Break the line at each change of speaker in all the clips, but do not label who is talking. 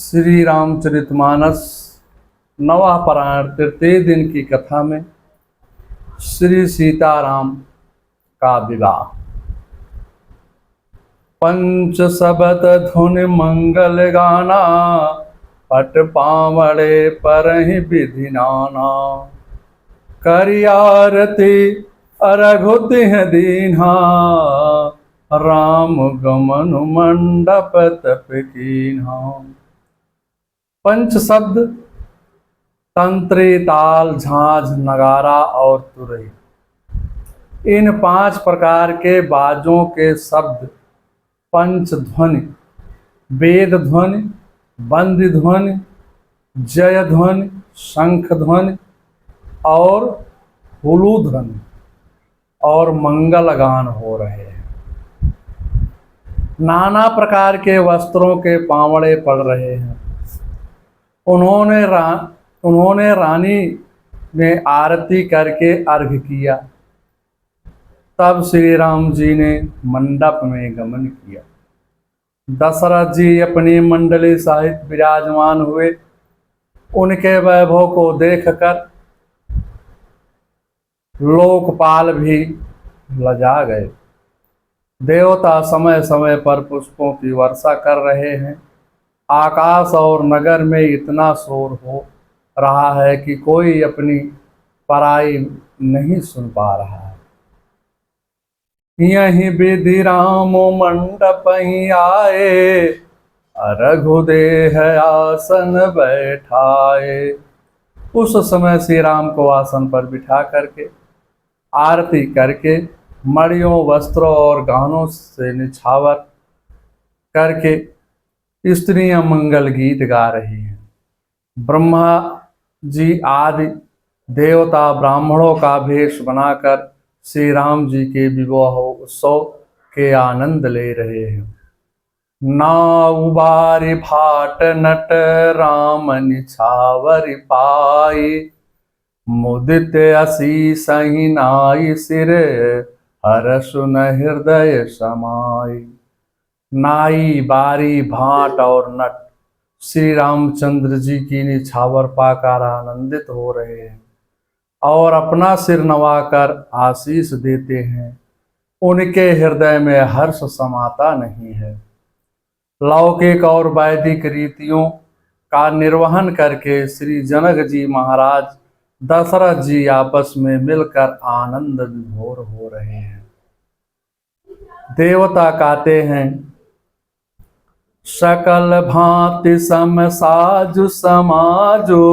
श्री रामचरितमानस नवा पारायण तृतीय दिन की कथा में श्री सीताराम का विवाह। पंच सबत धुन मंगल गाना, पट पावड़े परहि विधि नाना। करि आरती रघुतिह दीन्हा, राम गमन मंडप तप कीन्हा। पंच शब्द तंत्री, ताल, झांझ, नगारा और तुरही, इन 5 प्रकार के बाजों के शब्द पंच ध्वनि, वेद ध्वनि, बंदी ध्वनि, जय ध्वनि, शंख ध्वनि और हुलू ध्वनि और मंगल गान हो रहे हैं। नाना प्रकार के वस्त्रों के पावड़े पड़ रहे हैं। उन्होंने रानी में आरती करके अर्घ्य किया। तब श्री राम जी ने मंडप में गमन किया। दशरथ जी अपनी मंडली सहित विराजमान हुए। उनके वैभव को देखकर लोकपाल भी लजा गए। देवता समय समय पर पुष्पों की वर्षा कर रहे हैं। आकाश और नगर में इतना शोर हो रहा है कि कोई अपनी पराई नहीं सुन पा रहा है। यहीं विधि राम मंडप ही आए, रघुदेह आसन बैठाए। उस समय श्री राम को आसन पर बिठा करके आरती करके मणियों, वस्त्रों और गहनों से निछावर करके स्त्रियां मंगल गीत गा रही हैं। ब्रह्मा जी आदि देवता ब्राह्मणों का भेष बनाकर श्री राम जी के विवाह उत्सव के आनंद ले रहे हैं। नाउ बारी भाट नट राम निछावर पाई, मुदित असीस ही नाई सिर, हर सुन हृदय समाई। नाई, बारी, भाट और नट श्री रामचंद्र जी की निछावर पाकर आनंदित हो रहे हैं और अपना सिर नवाकर आशीष देते हैं। उनके हृदय में हर्ष समाता नहीं है। लौकिक और वैदिक रीतियों का निर्वहन करके श्री जनक जी महाराज, दशरथ जी आपस में मिलकर आनंद विभोर हो रहे हैं। देवता कहते हैं, सकल भांति सम साजु समाजो,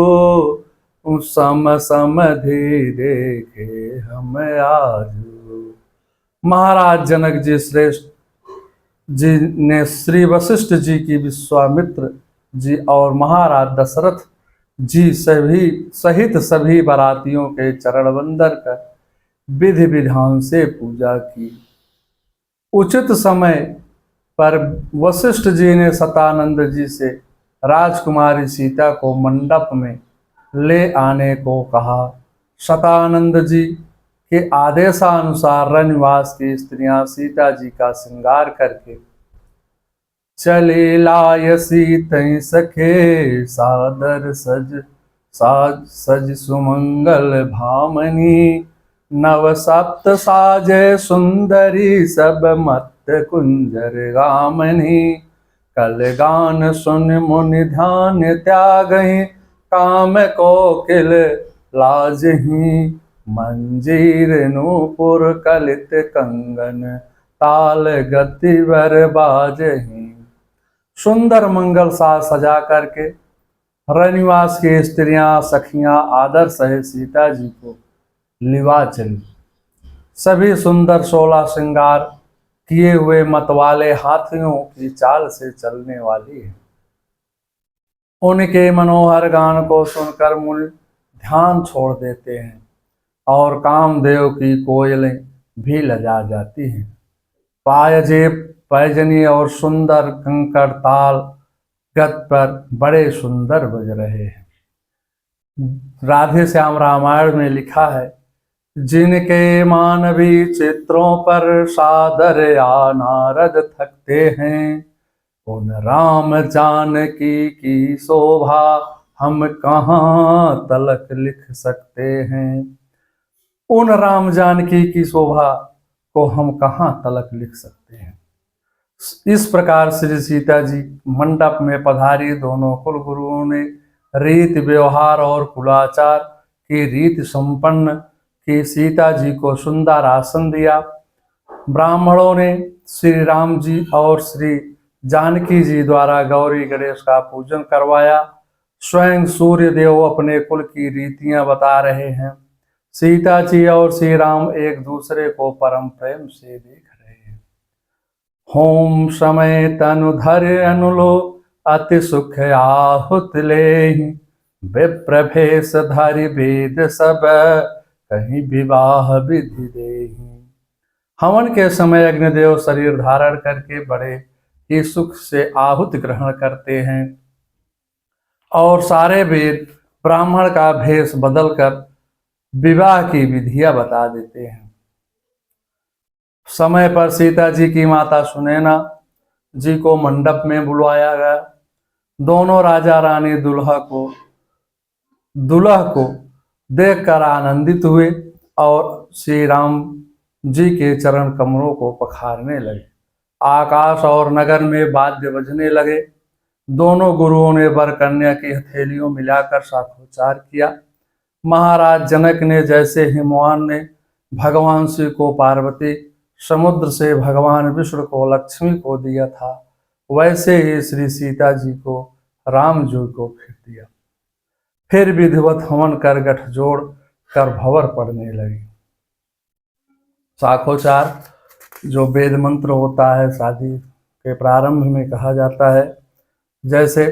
सम समधि देखे हम आजो। महाराज जनक जी श्रेष्ठ जी ने श्री वशिष्ठ जी की विश्वामित्र जी और महाराज दशरथ जी सहित सभी बारातियों के चरण वंदन कर विधि विधान से पूजा की। उचित समय पर वशिष्ठ जी ने सतानंद जी से राजकुमारी सीता को मंडप में ले आने को कहा। सतानंद जी के आदेशानुसार रनिवास की स्त्रियां सीता जी का श्रृंगार करके चले लाय सीतै सखे, सादर सज सुमंगल भामनी। नव सप्त साजे सुंदरी, सब मत कुंजर गामनी। कल गान सुन मुनि ध्यान त्यागहि, काम कोकिल लाजहि। मंजीर नूपुर कलित कंगन, ताल गति वर बाजहि। सुंदर मंगल साज सजा करके रनिवास की स्त्रियां सखियां आदर सहित सीता जी को लिवा चली। सभी सुंदर 16 श्रृंगार किए हुए मतवाले हाथियों की चाल से चलने वाली है। उनके मनोहर गान को सुनकर मुनि ध्यान छोड़ देते हैं और कामदेव की कोयलें भी लजा जाती हैं। पायजेब, पैजनी और सुंदर कंकड़ ताल गत पर बड़े सुंदर बज रहे हैं। राधे श्याम रामायण में लिखा है, जिनके मानवी चित्रों पर सादर या नारद थकते हैं, उन राम जानकी की शोभा हम कहाँ तलक लिख सकते हैं। उन राम जानकी की शोभा को हम कहाँ तलक लिख सकते हैं। इस प्रकार श्री सीता जी मंडप में पधारी। दोनों कुल गुरुओं ने रीति व्यवहार और कुलाचार की रीति संपन्न की सीता जी को सुंदर आसन दिया। ब्राह्मणों ने श्री राम जी और श्री जानकी जी द्वारा गौरी गणेश का पूजन करवाया। स्वयं सूर्य देव अपने कुल की रीतियां बता रहे हैं। सीता जी और श्री राम एक दूसरे को परम प्रेम से देख रहे हैं। होम समय तनु धर अनुलो अति सुख आहुत ले, विप्रभेश धरि वेद सब कहीं विवाह विधि देहि। हवन के समय अग्निदेव शरीर धारण करके बड़े ही सुख से आहुति ग्रहण करते हैं और सारे वेद ब्राह्मण का भेष बदलकर विवाह की विधियां बता देते हैं। समय पर सीता जी की माता सुनैना जी को मंडप में बुलवाया गया। दोनों राजा रानी दुल्हा को देखकर आनंदित हुए और श्री राम जी के चरण कमलों को पखारने लगे। आकाश और नगर में वाद्य बजने लगे। दोनों गुरुओं ने वर कन्या की हथेलियों मिलाकर साखोचार किया। महाराज जनक ने जैसे हिमवान ने भगवान शिव को पार्वती, समुद्र से भगवान विष्णु को लक्ष्मी को दिया था, वैसे ही श्री सीता जी को राम जी को फिर दिया। फिर विधिवत हवन कर गठजोड़ कर भंवर पड़ने लगी। साखोचार जो वेद मंत्र होता है, शादी के प्रारंभ में कहा जाता है। जैसे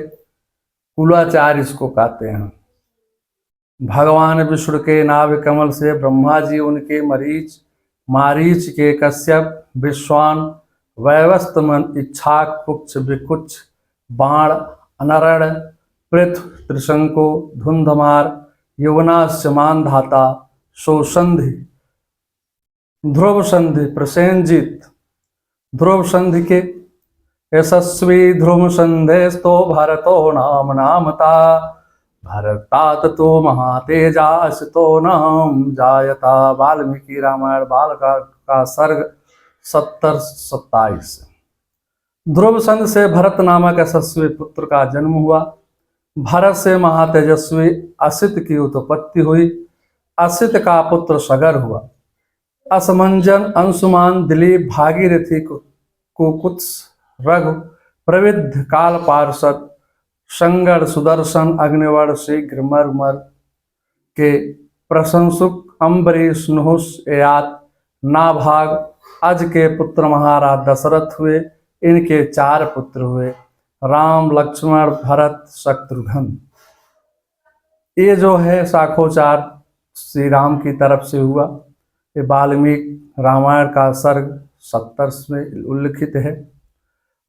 कुलाचार इसको कहते हैं। भगवान विष्णु के नाभि कमल से ब्रह्मा जी उनके मारीच के कश्यप, विश्वान, वैवस्वत, इच्छाक, पुक्ष, विकुच, बाण, अनरण, पृथ्व, त्रिशंकु, धुंधमार, युवनाश्च, मानधाता, सौसंधि, ध्रुव संधि, प्रसेनजित, ध्रुव संधि के यशस्वी ध्रुव संधेस्तो भरतो नाम नामता, भरतात तो महातेजास तो नाम जायता। वाल्मीकि रामायण बाल का सर्ग 70-27। ध्रुव संध से भरत नामक यशस्वी पुत्र का जन्म हुआ। भरत से महातेजस्वी असित की उत्पत्ति हुई। असित का पुत्र सगर हुआ। असमंजन, अंशुमान, दिलीप, भागीरथी, कुकुत्स, रघु, प्रविध, काल पार्षद, संगड़, सुदर्शन, अग्निवर्ण, शीघ्र, मरमर के प्रशंसुक, अम्बरीश, नुहुस, एयात, नाभाग, अज के पुत्र महाराज दशरथ हुए। इनके 4 पुत्र हुए, राम, लक्ष्मण, भरत, शत्रुघ्न। ये जो है साखोचार श्री राम की तरफ से हुआ। ये वाल्मीकि रामायण का सर्ग 70 में उल्लिखित है।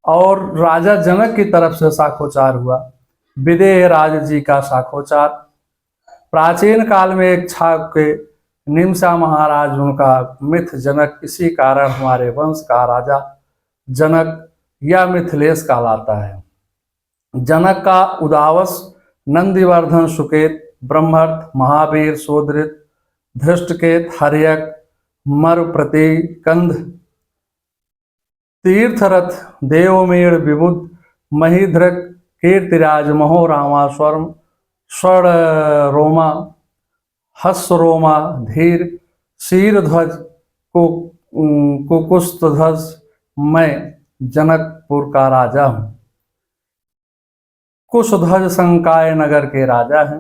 और राजा जनक की तरफ से साखोचार हुआ। विदेह राज जी का साखोचार। प्राचीन काल में एक छाप के निमसा महाराज उनका मिथ जनक, इसी कारण हमारे वंश का राजा जनक या मिथिलेश कहलाता है। जनक का उदावस, नंदिवर्धन, सुकेत, ब्रह्मर्थ, महावीर, सोदृत, धृष्टकेत, हर्यक, मरुप्रति, कंध, तीर्थरथ, देवमीड़, विबुध, महीध्रक, कीर्तिराज, महो, रामा, स्वर्ण रोमा, हस्रोमा, धीर, शीरध्वज, कुकुस्तध्वज। मैं जनकपुर का राजा हूँ। कुशध्वज संकाय नगर के राजा हैं।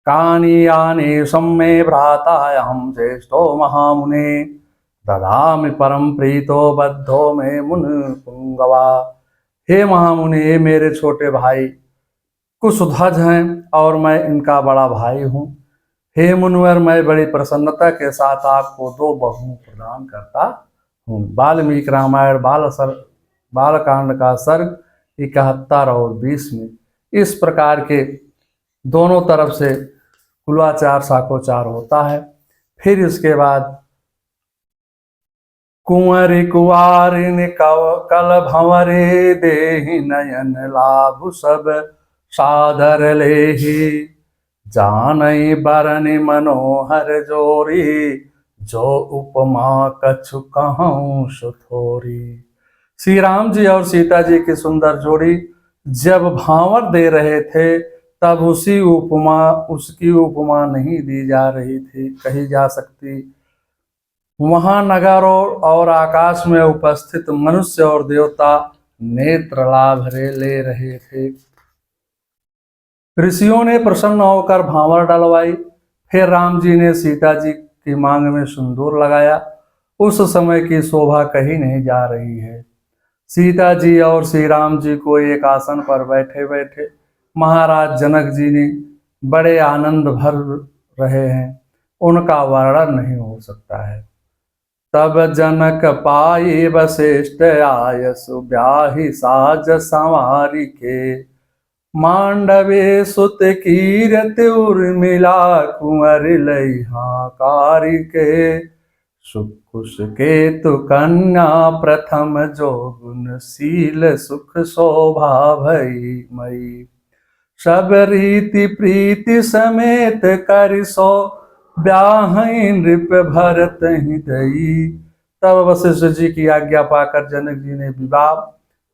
कानीयाने सम्मे भ्रातायाम ज्येष्ठो महामुने, ददामि परम प्रीतो बद्धो में मुन पुंगवा। हे महामुनि, हे मेरे छोटे भाई कुशध्वज हैं और मैं इनका बड़ा भाई हूँ। हे मुनिवर, मैं बड़ी प्रसन्नता के साथ आपको 2 बहु प्रदान करता हूँ। वाल्मीकि रामायण बालकांड का सर्ग 71 और 20 में इस प्रकार के दोनों तरफ से कुलाचार साखोचार होता है। फिर इसके बाद कुंवरी कुवारिन कल भंवरे देहि नयन लाभ सब सादर लेहि। जानई बरनि मनोहर जोरी जो उपमा कछु कहूँ सुथोरी। श्री राम जी और सीता जी की सुंदर जोड़ी जब भांवर दे रहे थे तब उसकी उपमा नहीं दी जा रही थी, कही जा सकती। वहां नगर और आकाश में उपस्थित मनुष्य और देवता नेत्र लाभ ले रहे थे। ऋषियों ने प्रसन्न होकर भांवर डलवाई। फिर राम जी ने सीता जी की मांग में सिंदूर लगाया। उस समय की शोभा कहीं नहीं जा रही है। सीता जी और श्री राम जी को एक आसन पर बैठे बैठे महाराज जनक जी ने बड़े आनंद भर रहे हैं, उनका वर्णन नहीं हो सकता है। तब जनक पाई वशिष्ठ आय सुब्याहि साज संवारी के। मांडवे सुत कीरत उर्मिला कुंवर लई हाकारी के। सुकुश केतु कन्या प्रथम जो गुणशील सुख शोभा भई मई। सब रीति प्रीति समेत कर सो ब्याहि नृप भरत ही दई। तब वशिष्ठ जी की आज्ञा पाकर जनक जी ने विवाह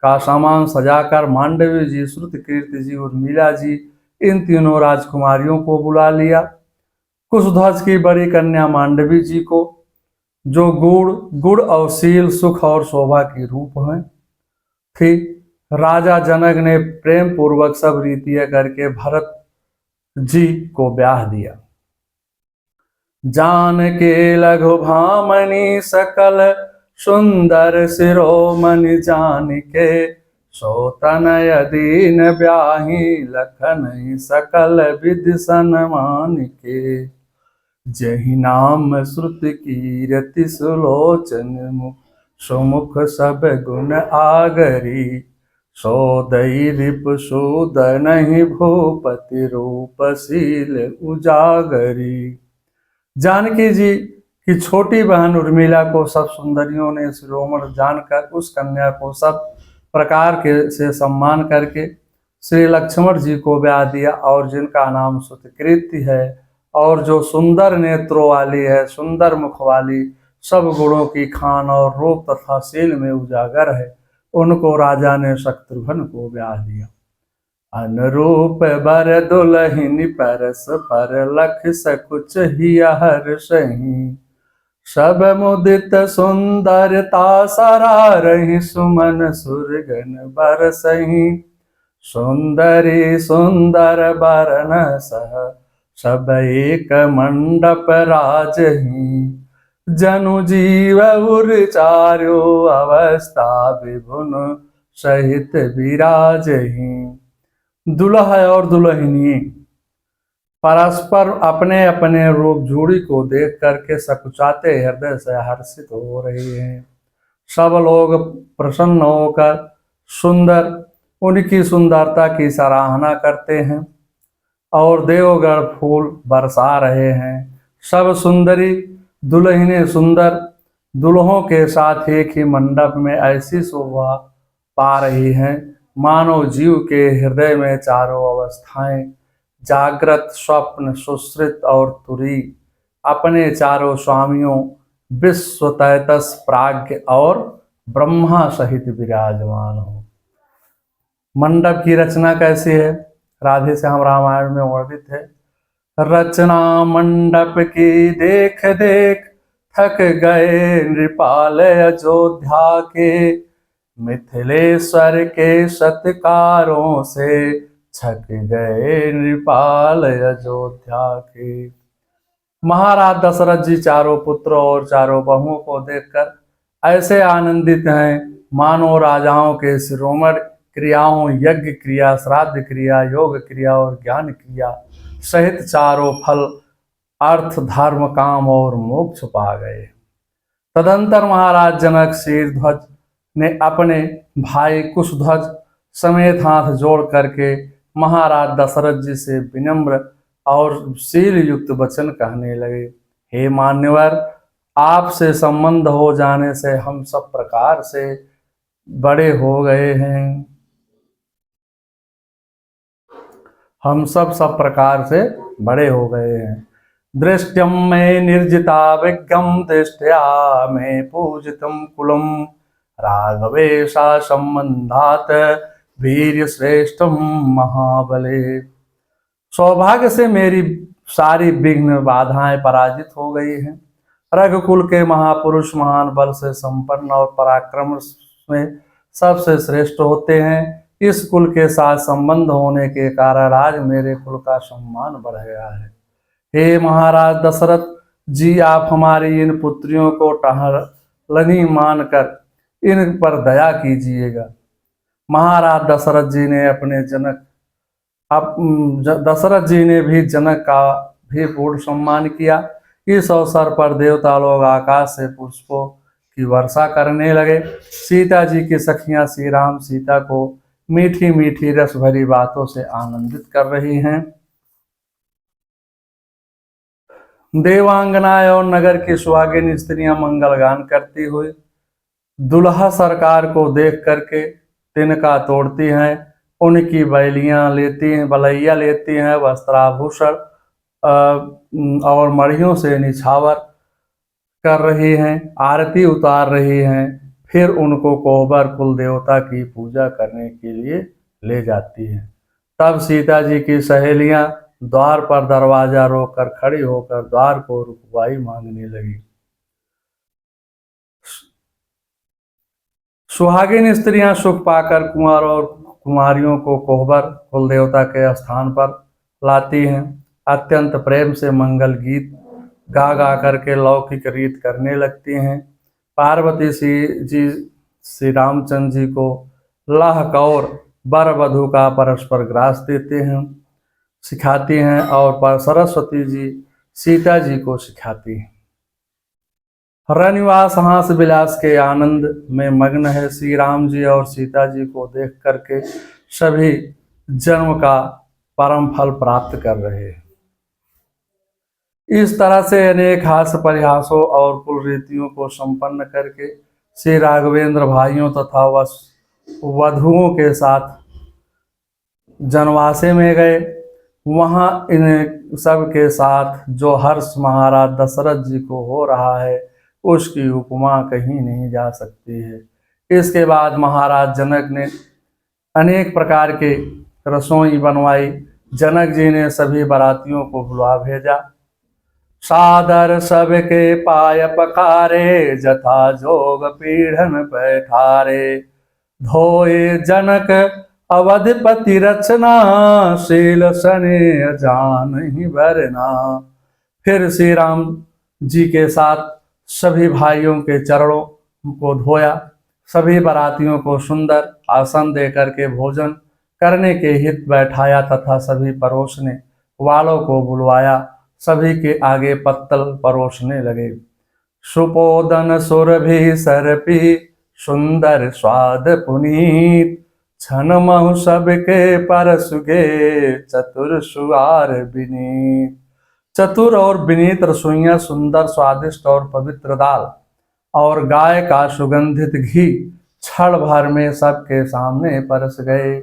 का सामान सजाकर मांडवी जी, श्रुत कीर्ति जी, उर्मिला जी, इन तीनों राजकुमारियों को बुला लिया। कुशध्वज की बड़ी कन्या मांडवी जी को, जो गुड़ और शील सुख और शोभा की रूप है थी। राजा जनक ने प्रेम पूर्वक सब रीतियां करके भरत जी को ब्याह दिया। जान के लघु भामनी सकल सुंदर शिरोमणि जान के। सोतनय दीन ब्याही लखन सकल विधि सन्मान के। जहि नाम श्रुत कीरति सुलोचन सुमुख सब गुण आगरी। सोदई रिप सुदनहि भूपति रूपशील उजागरी। जानकी जी की छोटी बहन उर्मिला को सब सुंदरियों ने शिरोमणि जानकर उस कन्या को सब प्रकार के से सम्मान करके श्री लक्ष्मण जी को ब्याह दिया, और जिनका नाम सुतकीर्ति है और जो सुंदर नेत्रों वाली है, सुंदर मुख वाली, सब गुणों की खान और रूप तथा शील में उजागर है, उनको राजा ने शत्रुघ्न को ब्याह दिया। अनुरूप बर दुलहिन परस पर लख सकुच ही हर सही। सब मुदित सुंदरता सरारहि सुमन सुरगन बरसहि। सुंदरी सुंदर बरन सह सब एक मंडप राजहि। जनु जीव उर चार्यो अवस्था विभुन सहित विराजहि। दुल्हा और दुल्हनी परस्पर अपने अपने रूप जोड़ी को देख करके सकुचाते हृदय से हर्षित हो रहे हैं। सब लोग प्रसन्न होकर उनकी सुंदरता की सराहना करते हैं और देवगण फूल बरसा रहे हैं। सब सुंदरी दुल्हनें सुंदर दुल्हों के साथ एक ही मंडप में ऐसी शोभा पा रही हैं मानो जीव के हृदय में चारों अवस्थाएं, जागृत, स्वप्न, सुश्रित और तुरी, अपने चारों स्वामियों विश्व, तैतस, प्राज्ञ और ब्रह्मा सहित विराजमान हो। मंडप की रचना कैसी है? राधे श्याम रामायण में वर्णित है। रचना मंडप की देख देख थक गए नृपाल अयोध्या के। मिथिलेश्वर के सत्कारों से छक गए नृपाल अयोध्या के। महाराज दशरथ जी चारों पुत्रों और चारों बहुओं को देखकर ऐसे आनंदित हैं मानो राजाओं के शिरोमणि क्रियाओं, यज्ञ क्रिया, श्राद्ध क्रिया, योग क्रिया और ज्ञान क्रिया सहित चारों फल अर्थ, धर्म, काम और मोक्ष पा गए। तदंतर महाराज जनक शीरध्वज ने अपने भाई कुशध्वज समेत हाथ जोड़ करके महाराज दशरथ जी से विनम्र और शील युक्त वचन कहने लगे। हे मान्यवर, आपसे संबंध हो जाने से हम सब प्रकार से बड़े हो गए हैं। हम सब प्रकार से बड़े हो गए हैं। दृष्टम में निर्जिता विज्ञम दृष्टया में पूजितम कुलम राघवेशा संबंधात वीर श्रेष्ठम महाबले। सौभाग्य से मेरी सारी विघ्न बाधाएं पराजित हो गई हैं। रघुकुल के महापुरुष महान बल से संपन्न और पराक्रम में सबसे श्रेष्ठ होते हैं। इस कुल के साथ संबंध होने के कारण आज मेरे कुल का सम्मान बढ़ गया है। हे महाराज दशरथ जी, आप हमारी इन पुत्रियों को टहलनी मानकर इन पर दया कीजिएगा। महाराज दशरथ जी ने अपने जनक अब दशरथ जी ने भी जनक का भी पूर्ण सम्मान किया। इस अवसर पर देवता लोग आकाश से पुष्पों की वर्षा करने लगे। सीता जी की सखियां श्री राम सीता को मीठी मीठी रस भरी बातों से आनंदित कर रही हैं। देवांगनाएं और नगर की सुहागिन स्त्रियां मंगल गान करती हुई दुल्हा सरकार को देख करके तिनका तोड़ती हैं, उनकी बलैया लेती हैं, वस्त्राभूषण और मड़ियों से निछावर कर रही हैं, आरती उतार रही हैं, फिर उनको कोहबर कुल देवता की पूजा करने के लिए ले जाती हैं। तब सीता जी की सहेलियां द्वार पर दरवाजा रोककर खड़ी होकर द्वार को रुकवाई मांगने लगी। सुहागिन स्त्रियां सुख पाकर कुंवर और कुमारियों को कोहबर कुल देवता के स्थान पर लाती हैं। अत्यंत प्रेम से मंगल गीत गा गा करके लौकिक रीत करने लगती हैं। पार्वती जी श्री रामचंद्र जी को लाह कौर वर वधु का परस्पर ग्रास देते हैं, सिखाती हैं, और सरस्वती जी सीता जी को सिखाती हैं। रनिवास हास विलास के आनंद में मग्न है। श्री राम जी और सीता जी को देख करके सभी जन्म का परम फल प्राप्त कर रहे हैं। इस तरह से अनेक हास्य परिहासों और कुल रीतियों को संपन्न करके श्री राघवेंद्र भाइयों तथा वधुओं के साथ जनवासे में गए। वहां इन सब के साथ जो हर्ष महाराज दशरथ जी को हो रहा है उसकी उपमा कहीं नहीं जा सकती है। इसके बाद महाराज जनक ने अनेक प्रकार के रसोई बनवाई। जनक जी ने सभी बारातियों को बुला भेजा। सादर सबके पाय पखारे, जथा जोग पीढ़न बैठारे। धोए जनक अवधपति रचना, शील सने जानहि वरना। फिर श्री राम जी के साथ सभी भाइयों के चरणों को धोया। सभी बारातियों को सुंदर आसन देकर के भोजन करने के हित बैठाया तथा सभी परोसने वालों को बुलवाया। सभी के आगे पत्तल परोसने लगे। सुपोदन सुरभि सरपी, सुंदर स्वाद पुनीत। छन महु सबके परसुगे, चतुर सुआर विनीत। चतुर और विनीत रसोइयां सुंदर स्वादिष्ट और पवित्र दाल और गाय का सुगंधित घी क्षण भर में सबके सामने परस गए।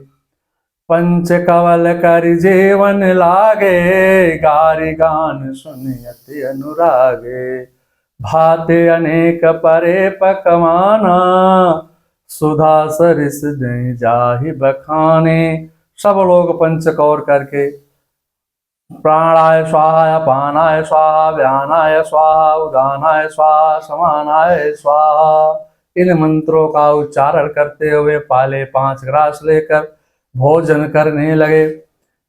पंच कवल कर जेवन लागे, गारी गान सुनियति अनुरागे। भाते अनेक परे पकवाना, सुधा सरिस दे जाहि बखाने। सब लोग पंचकौर करके प्राणाय स्वाहा, अपानाय स्वाहा, व्यानाय स्वाहा, उदानाय स्वाहा, समानाय स्वाहा, इन मंत्रों का उच्चारण करते हुए पाले 5 ग्रास लेकर भोजन करने लगे।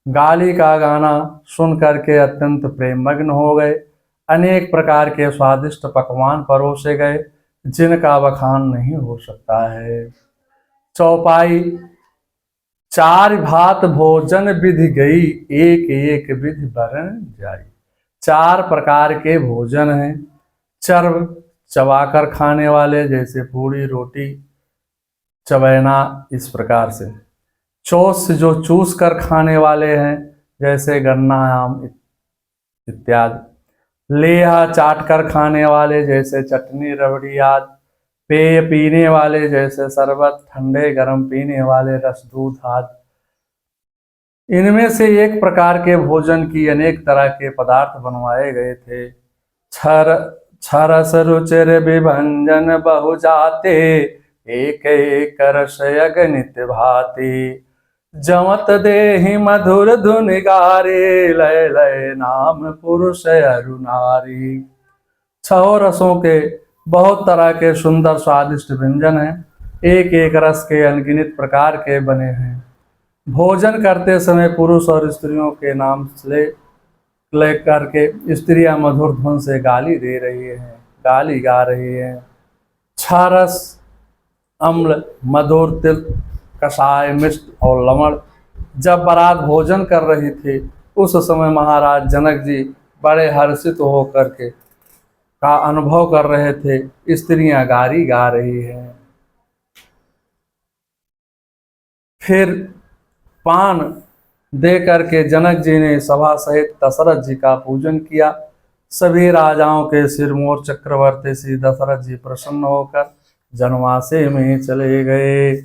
गाली का गाना सुन करके अत्यंत प्रेम मग्न हो गए। अनेक प्रकार के स्वादिष्ट पकवान परोसे गए जिनका बखान नहीं हो सकता है। चौपाई 4 भात भोजन विधि गई, एक एक विधि बरन जाई। 4 प्रकार के भोजन हैं। चर्व चबाकर खाने वाले, जैसे पूड़ी रोटी चबैना, इस प्रकार से। चोस जो चूस कर खाने वाले हैं, जैसे गन्ना आम इत्यादि। लेहा चाट कर खाने वाले जैसे चटनी रबड़ी आदि, पेय पीने वाले जैसे शरबत, ठंडे गर्म पीने वाले रस दूध आदि। इनमें से एक प्रकार के भोजन की अनेक तरह के पदार्थ बनवाए गए थे। छर छरस रुचिर विभंजन बहु जाते, एक एक रस अगणित भांति। जमत देहि मधुर धुन गारे, लय लय नाम पुरुष अरु नारी। छह रसों के बहुत तरह के सुंदर स्वादिष्ट व्यंजन हैं, एक एक रस के अनगिनत प्रकार के बने हैं। भोजन करते समय पुरुष और स्त्रियों के नाम ले करके स्त्रियां मधुर धुन से गाली गा रही हैं। छारस अम्ल, मधुर, तिल, कषाय, मिष्ट और लवण। जब बारात भोजन कर रही थी उस समय महाराज जनक जी बड़े हर्षित होकर के का अनुभव कर रहे थे, स्त्रियां गाली गा रही हैं। फिर पान दे करके जनक जी ने सभा सहित दशरथ जी का पूजन किया। सभी राजाओं के सिरमौर चक्रवर्ती श्री दशरथ जी प्रसन्न होकर जनवासे में चले गए।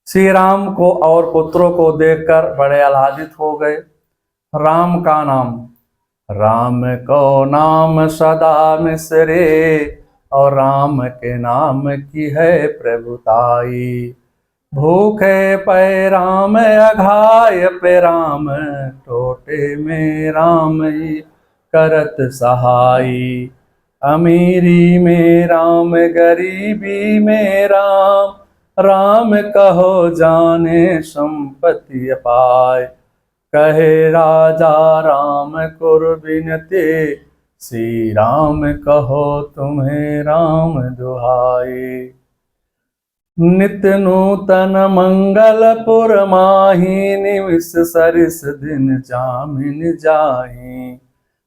श्री राम को और पुत्रों को देखकर बड़े आह्लादित हो गए। राम का नाम, राम को नाम सदा मिसरे, और राम के नाम की है प्रभुताई। भूखे पे राम अघाय पे राम, टोटे में राम ही करत सहाई। अमीरी में राम, गरीबी में राम, राम कहो जाने संपत्ति पाए। कहे राजा राम कुर बिनते, श्री राम कहो तुम्हें राम दुहाई। नित्य नूतन मंगलपुर माही, निविष सरिस दिन जामिन जाही।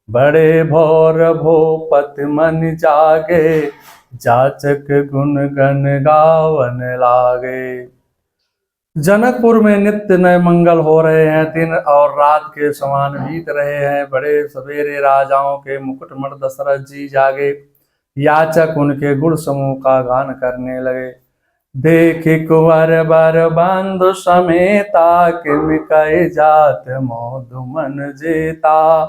बड़े भोर भूपत मन जागे, जाचक गुण गण गावन लागे। जनकपुर में नित्य नए मंगल हो रहे हैं, दिन और रात के समान बीत रहे हैं। बड़े सवेरे राजाओं के मुकुटमण दशरथ जी जागे, याचक उनके गुण समूह का गान करने लगे। देख कुंवर बर बंधु समेता, किम कहे जात मोदु मन जेता।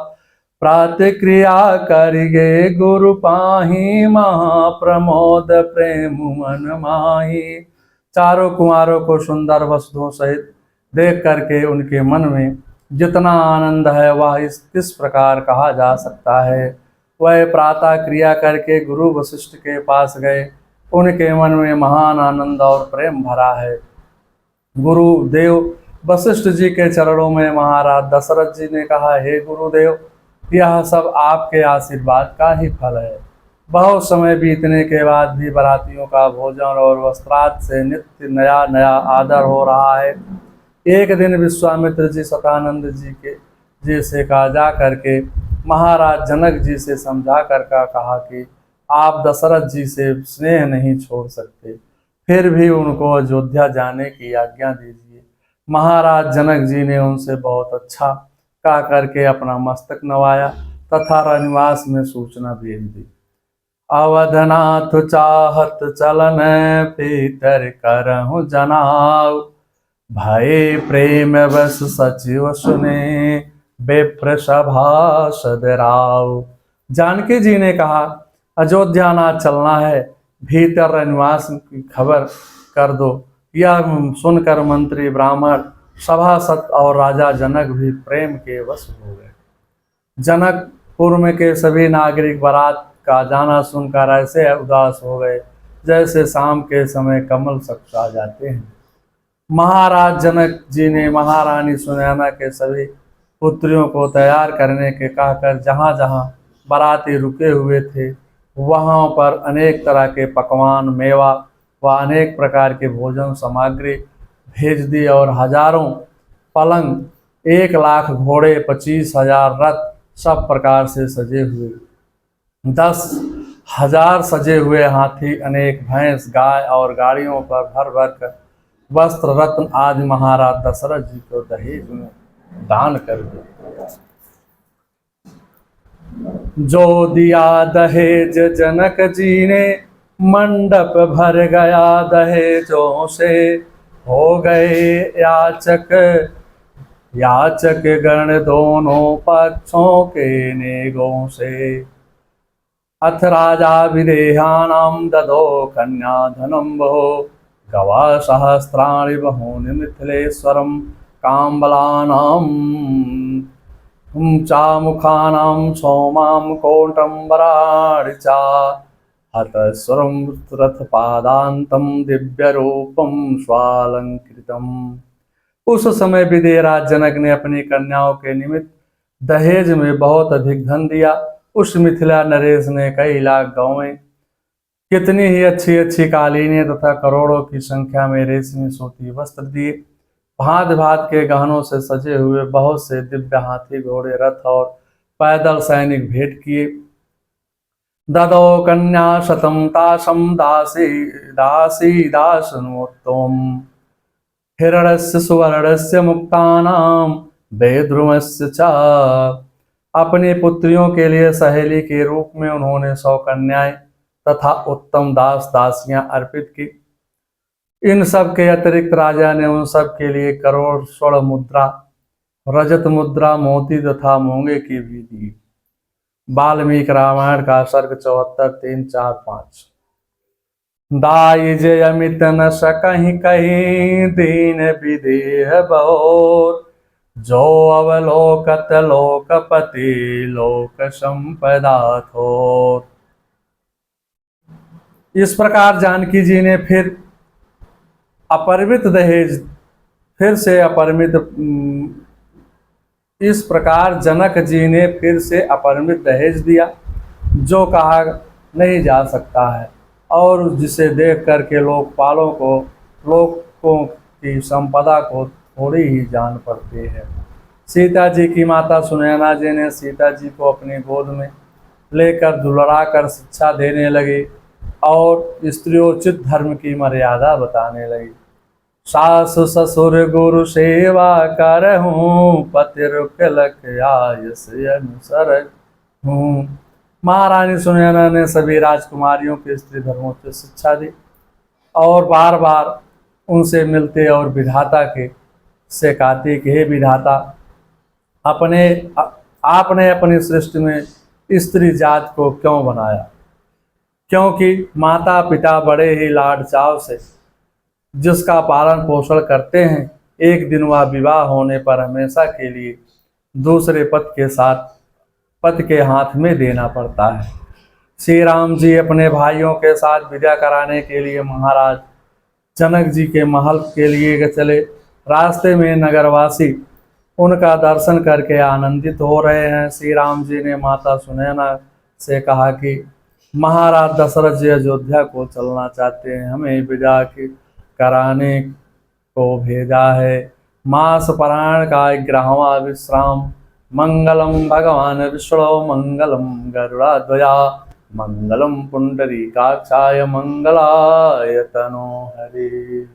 प्रातक्रिया करिगे गुरु पाही, महाप्रमोद प्रेम मन माही। चारों कुमारों को सुंदर वस्तुओं सहित देख करके उनके मन में जितना आनंद है वह किस प्रकार कहा जा सकता है। वह प्रातः क्रिया करके गुरु वशिष्ठ के पास गए, उनके मन में महान आनंद और प्रेम भरा है। गुरुदेव वशिष्ठ जी के चरणों में महाराज दशरथ जी ने कहा, हे गुरुदेव, यह सब आपके आशीर्वाद का ही फल है। बहुत समय बीतने के बाद भी बारातियों का भोजन और वस्त्राद से नित्य नया नया आदर हो रहा है। एक दिन विश्वामित्र जी सतानंद जी से कहा जा करके महाराज जनक जी से समझा कर कहा कि आप दशरथ जी से स्नेह नहीं छोड़ सकते, फिर भी उनको अयोध्या जाने की आज्ञा दीजिए। महाराज जनक जी ने उनसे बहुत अच्छा कह करके अपना मस्तक नवाया तथा रनिवास में सूचना भेज दी। अवधनाथ चाहत चलन, पीतर करहु जनाऊ। भय प्रेम बस सचिव सुने, विप्र सभा सदराऊ। जानकी जी ने कहा, अयोध्या नाथ चलना है, भीतर रनिवास की खबर कर दो। यह सुनकर मंत्री ब्राह्मण सभासद और राजा जनक भी प्रेम के वश हो गए। जनकपुर में के सभी नागरिक बारात का जाना सुनकर ऐसे उदास हो गए जैसे शाम के समय कमल सकुचा जाते हैं। महाराज जनक जी ने महारानी सुनैना के सभी पुत्रियों को तैयार करने के कहकर जहाँ जहाँ बाराती रुके हुए थे वहाँ पर अनेक तरह के पकवान, मेवा व अनेक प्रकार के भोजन सामग्री भेज दी और हजारों पलंग, 1,00,000 घोड़े, 25,000 रथ सब प्रकार से सजे हुए, 10,000 सजे हुए हाथी, अनेक भैंस, गाय और गाड़ियों पर भर भर कर वस्त्र, रत्न आदि महाराज दशरथ जी को दहेज में दान कर दिए। जो दिया दहेज जनक जी ने, मंडप भर गया दहेजों से। हो गए याचक याचक गण दोनों पक्षों के नेगों से। अथ राजा विदेहानां ददो कन्या धनं बहु, गवा सहस्राणि बहूनि मिथिलेश्वरं काम्बलानां चामुखानां सोमां कोटम्बराणि च। हतस्वरं रथपादान्तं दिव्यरूपं स्वालंकृतम्। उस समय विदेहराज जनक ने अपनी कन्याओं के निमित्त दहेज में बहुत अधिक धन दिया। उस मिथिला नरेश ने कई लाख गौवें, कितनी ही अच्छी अच्छी कालीनें तथा करोड़ों की संख्या में रेशमी सूती वस्त्र दिए। भांत भांत के गहनों से सजे हुए बहुत से दिव्य हाथी घोड़े रथ और पैदल सैनिक भेंट किए। ददौ कन्या शतं तासं दासी दासी दासनोत्तम, हिरण्यस्य सुवर्णस्य मुक्तानां वैद्रुमस्य च। अपनी पुत्रियों के लिए सहेली के रूप में उन्होंने 100 कन्याएं तथा उत्तम दास दासियां अर्पित की। इन सब के अतिरिक्त राजा ने उन सब के लिए करोड़ स्वर्ण मुद्रा, रजत मुद्रा, मोती तथा मूंगे की भी दी। वाल्मीकि रामायण का सर्ग 74, 3, 4, 5। दाई जय अमित न सकहि कहीं, दीन विदेह बहुत, जो अवलोकत लोकपति लोक संपदा थोर। इस प्रकार जानकी जी ने फिर अपरिमित दहेज, फिर से अपरिमित इस प्रकार जनक जी ने फिर से अपरिमित दहेज दिया, जो कहा नहीं जा सकता है और जिसे देख करके लोकपालों को, लोकों की संपदा को थोड़ी ही जान पड़ती है। सीता जी की माता सुनैना जी ने सीता जी को अपनी गोद में लेकर दुलड़ा कर शिक्षा देने लगी और स्त्रियोचित धर्म की मर्यादा बताने लगी। सास ससुर गुरु सेवा करहूँ, पति रुक लख आयस अनुसर हूँ। महारानी सुनैना ने सभी राजकुमारियों के स्त्री धर्मों की शिक्षा दी और बार बार उनसे मिलते और विधाता के से कहती कि हे विधाता, आपने अपनी सृष्टि में स्त्री जात को क्यों बनाया? क्योंकि माता पिता बड़े ही लाड चाव से जिसका पालन पोषण करते हैं, एक दिन वह विवाह होने पर हमेशा के लिए दूसरे पति के हाथ में देना पड़ता है। श्री राम जी अपने भाइयों के साथ विदा कराने के लिए महाराज जनक जी के महल के लिए चले। रास्ते में नगरवासी उनका दर्शन करके आनंदित हो रहे हैं। श्री राम जी ने माता सुनैना से कहा कि महाराज दशरथ जी अयोध्या को चलना चाहते हैं, हमें विदा कराने को भेजा है। मास परायण का 11वां विश्राम। मंगलम भगवान विष्णु मंगलम गरुड़ाध्वजा, मंगलम पुंडरीकाक्षाय मंगलाय तनो हरि।